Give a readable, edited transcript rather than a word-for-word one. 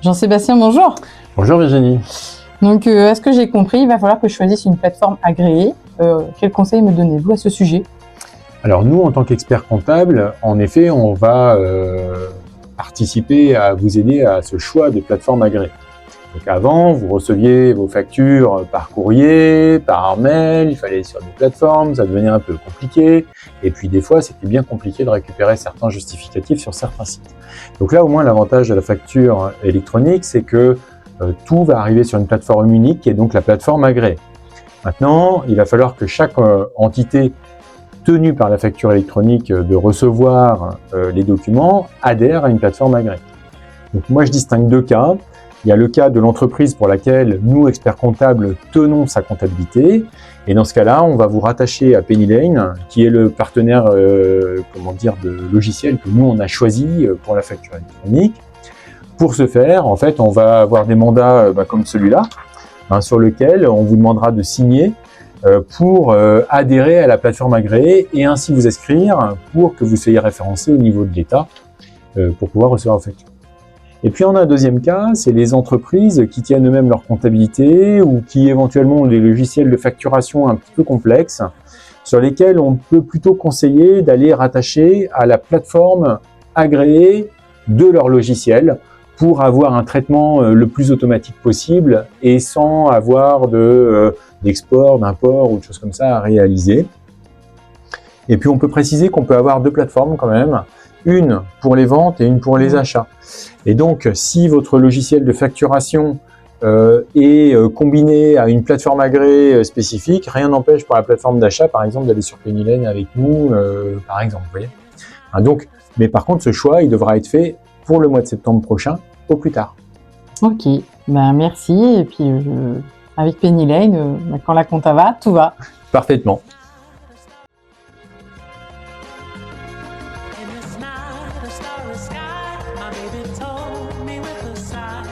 Jean-Sébastien, bonjour. Bonjour Virginie. Donc, à ce que j'ai compris, il va falloir que je choisisse une plateforme agréée. Quels conseils me donnez-vous à ce sujet? Alors nous, en tant qu'experts comptables, en effet, on va participer à vous aider à ce choix de plateforme agréée. Donc avant, vous receviez vos factures par courrier, par mail, il fallait aller sur des plateformes, ça devenait un peu compliqué. Et puis des fois, c'était bien compliqué de récupérer certains justificatifs sur certains sites. Donc là, au moins, l'avantage de la facture électronique, c'est que tout va arriver sur une plateforme unique qui est donc la plateforme agréée. Maintenant, il va falloir que chaque entité tenue par la facture électronique de recevoir les documents adhère à une plateforme agréée. Donc moi, je distingue deux cas. Il y a le cas de l'entreprise pour laquelle nous, experts comptables, tenons sa comptabilité. Et dans ce cas-là, on va vous rattacher à PennyLane, qui est le partenaire de logiciel que nous, on a choisi pour la facture électronique. Pour ce faire, en fait, on va avoir des mandats comme celui-là, sur lequel on vous demandera de signer pour adhérer à la plateforme agréée et ainsi vous inscrire pour que vous soyez référencé au niveau de l'État pour pouvoir recevoir vos factures. Et puis on a un deuxième cas, c'est les entreprises qui tiennent eux-mêmes leur comptabilité ou qui éventuellement ont des logiciels de facturation un petit peu complexes sur lesquels on peut plutôt conseiller d'aller rattacher à la plateforme agréée de leur logiciel pour avoir un traitement le plus automatique possible et sans avoir d'export, d'import ou de choses comme ça à réaliser. Et puis on peut préciser qu'on peut avoir deux plateformes quand même, une pour les ventes et une pour les achats. Et donc si votre logiciel de facturation est combiné à une plateforme agréée spécifique, rien n'empêche pour la plateforme d'achat par exemple d'aller sur PennyLane avec nous par exemple. Vous voyez, donc, mais par contre ce choix il devra être fait pour le mois de septembre prochain au plus tard. Ok, merci. Et puis avec PennyLane, quand la compta va, tout va. Parfaitement. And it's not a starry sky, my baby told me with a sigh.